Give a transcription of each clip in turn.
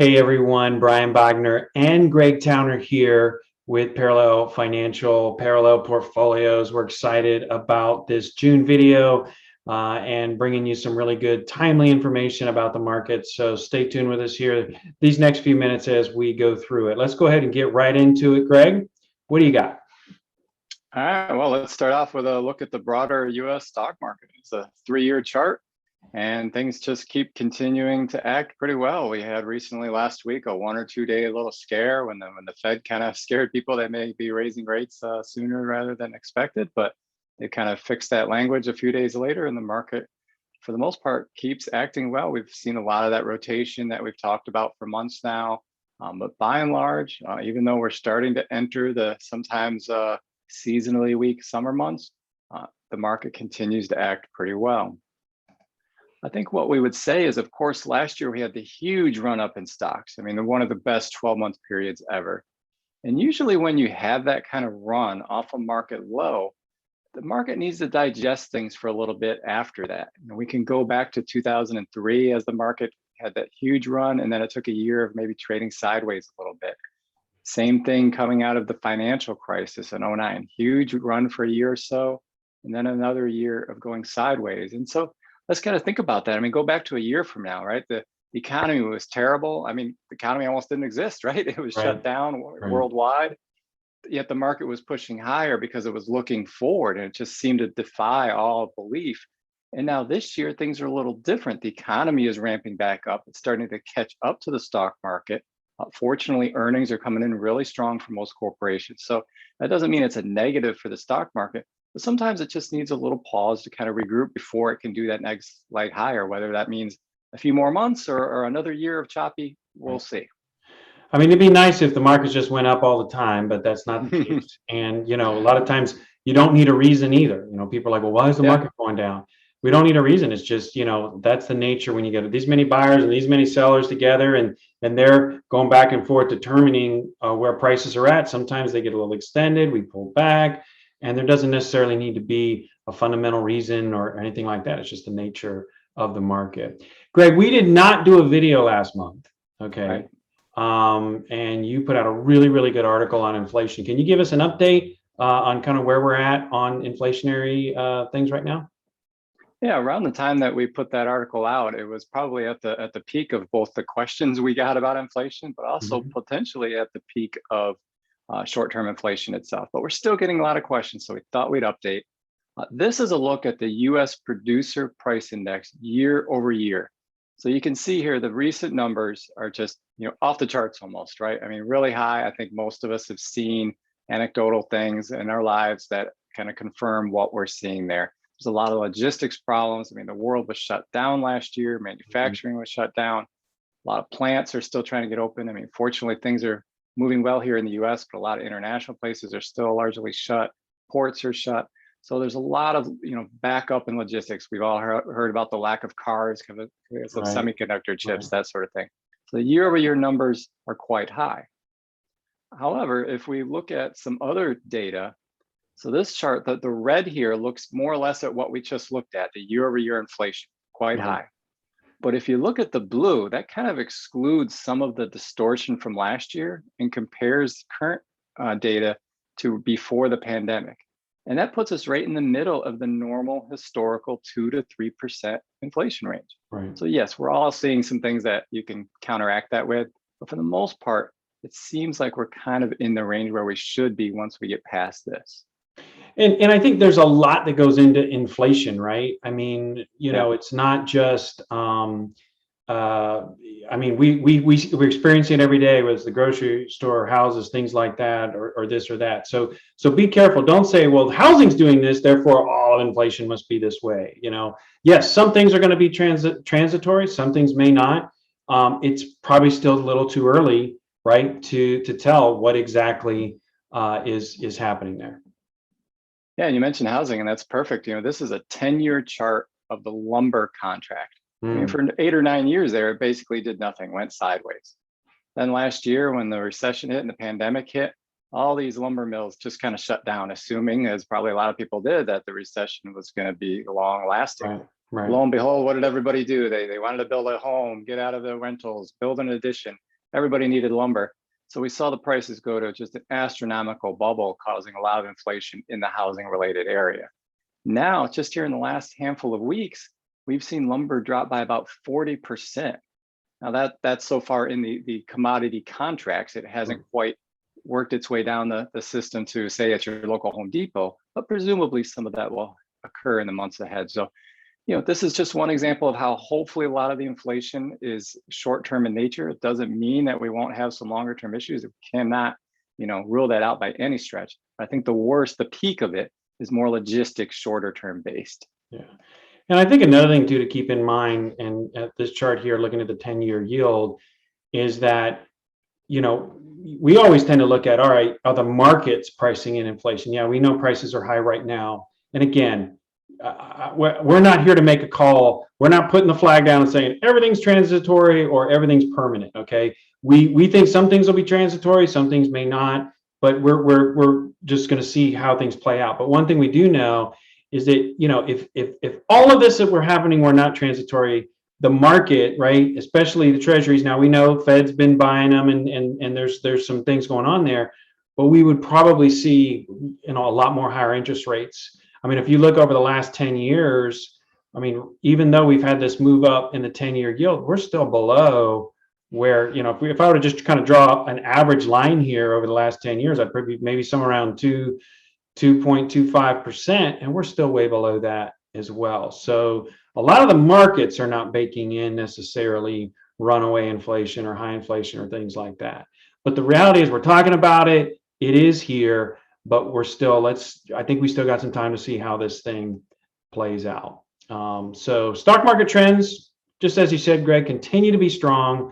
Hey everyone, Brian Bogner and Greg Towner here with Parallel Financial, Parallel Portfolios. We're excited about this June video and bringing you some really good, timely information about the market. So stay tuned with us here these next few minutes as we go through it. Let's go ahead and get right into it. Greg, what do you got? All right, well, let's start off with a look at the broader US stock market. It's a 3-year chart, and things just keep continuing to act pretty well. We had recently last week a 1 or 2 day little scare when the Fed kind of scared people they may be raising rates sooner rather than expected, but they kind of fixed that language a few days later, and the market, for the most part, keeps acting well. We've seen a lot of that rotation that we've talked about for months now, but by and large, even though we're starting to enter the sometimes seasonally weak summer months, the market continues to act pretty well. I think what we would say is, of course, last year we had the huge run up in stocks. I mean, one of the best 12-month periods ever. And usually when you have that kind of run off a market low, the market needs to digest things for a little bit after that. And we can go back to 2003 as the market had that huge run, and then it took a year of maybe trading sideways a little bit. Same thing coming out of the financial crisis in 09, huge run for a year or so, and then another year of going sideways. And so let's kind of think about that. I mean, go back to a year from now, right? The economy was terrible. I mean, the economy almost didn't exist, right? It was shut down worldwide, yet the market was pushing higher because it was looking forward, and it just seemed to defy all belief. And now this year, things are a little different. The economy is ramping back up. It's starting to catch up to the stock market. Fortunately, earnings are coming in really strong for most corporations. So that doesn't mean it's a negative for the stock market, but sometimes it just needs a little pause to kind of regroup before it can do that next leg higher. Whether that means a few more months or another year of choppy, we'll see. I mean, it'd be nice if the markets just went up all the time, but that's not the case. And, a lot of times you don't need a reason either. People are like, well, why is the market going down? We don't need a reason. It's just, that's the nature when you get these many buyers and these many sellers together, and they're going back and forth determining where prices are at. Sometimes they get a little extended, we pull back, and there doesn't necessarily need to be a fundamental reason or anything like that. It's just the nature of the market. Greg, we did not do a video last month, okay? Right. And you put out a really, really good article on inflation. Can you give us an update on kind of where we're at on inflationary things right now? Yeah, around the time that we put that article out, it was probably at the peak of both the questions we got about inflation, but also potentially at the peak of short-term inflation itself. But we're still getting a lot of questions, so we thought we'd update. This is a look at the U.S. Producer Price Index year over year. So you can see here the recent numbers are just off the charts almost, right? I mean, really high. I think most of us have seen anecdotal things in our lives that kind of confirm what we're seeing there. There's a lot of logistics problems. I mean, the world was shut down last year. Manufacturing was shut down. A lot of plants are still trying to get open. I mean, fortunately, things are moving well here in the US, but a lot of international places are still largely shut. Ports are shut. So there's a lot of backup in logistics. We've all heard about the lack of cars because of semiconductor chips, that sort of thing. So the year-over-year numbers are quite high. However, if we look at some other data, so this chart, the red here looks more or less at what we just looked at, the year-over-year inflation, quite high. But if you look at the blue, that kind of excludes some of the distortion from last year and compares current data to before the pandemic. And that puts us right in the middle of the normal historical 2 to 3% inflation range. Right. So yes, we're all seeing some things that you can counteract that with, but for the most part, it seems like we're kind of in the range where we should be once we get past this. And I think there's a lot that goes into inflation, right? I mean, it's not just, I mean, we're experiencing it every day, whether it's the grocery store, houses, things like that, or this or that. So be careful. Don't say, well, housing's doing this, therefore all inflation must be this way. Yes, some things are going to be transitory, some things may not. It's probably still a little too early, right, to tell what exactly is happening there. Yeah, and you mentioned housing, and that's perfect. This is a 10-year chart of the lumber contract. I mean, for 8 or 9 years there, it basically did nothing, went sideways. Then last year, when the recession hit and the pandemic hit, all these lumber mills just kind of shut down, assuming, as probably a lot of people did, that the recession was going to be long lasting. Right. Lo and behold, what did everybody do? They wanted to build a home, get out of the rentals, build an addition. everybody needed lumber. So we saw the prices go to just an astronomical bubble, causing a lot of inflation in the housing related area. Now, just here in the last handful of weeks, we've seen lumber drop by about 40%. Now that's so far in the commodity contracts. It hasn't quite worked its way down the system to say at your local Home Depot, but presumably some of that will occur in the months ahead. So, this is just one example of how hopefully a lot of the inflation is short-term in nature. It doesn't mean that we won't have some longer-term issues. We cannot, rule that out by any stretch. I think the peak of it is more logistics, shorter-term based. Yeah. And I think another thing too to keep in mind, and at this chart here, looking at the 10-year yield, is that, we always tend to look at, all right, are the markets pricing in inflation? Yeah, we know prices are high right now. And again, we're not here to make a call. We're not putting the flag down and saying everything's transitory or everything's permanent. Okay, we think some things will be transitory, some things may not, but we're just going to see how things play out. But one thing we do know is that if all of this that we're happening were not transitory, the market, right, especially the treasuries. Now we know Fed's been buying them, and there's some things going on there, but we would probably see a lot more higher interest rates. I mean, if you look over the last 10 years, I mean, even though we've had this move up in the 10-year yield, we're still below where, if I were to just kind of draw an average line here over the last 10 years, I'd probably maybe somewhere around 2.25%, and we're still way below that as well. So a lot of the markets are not baking in necessarily runaway inflation or high inflation or things like that. But the reality is we're talking about it. It is here. But we're still, I think we still got some time to see how this thing plays out. So stock market trends, just as you said, Greg, continue to be strong.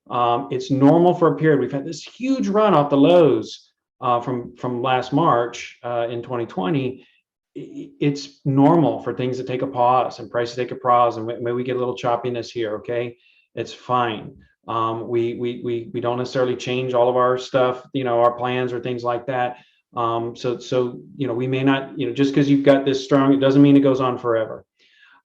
It's normal for a period. We've had this huge run off the lows from last March in 2020. It's normal for things to take a pause and prices take a pause, and maybe we get a little choppiness here. Okay, it's fine. We don't necessarily change all of our stuff, our plans or things like that. So we may not, just because you've got this strong, it doesn't mean it goes on forever.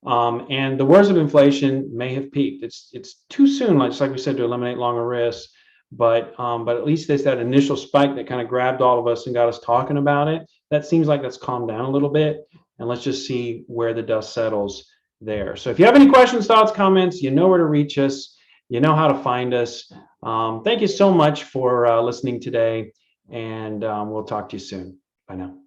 And the worst of inflation may have peaked. It's too soon, just like we said, to eliminate longer risks. But at least there's that initial spike that kind of grabbed all of us and got us talking about it. That seems like that's calmed down a little bit. And let's just see where the dust settles there. So if you have any questions, thoughts, comments, you know where to reach us. You know how to find us. Thank you so much for listening today. And we'll talk to you soon. Bye now.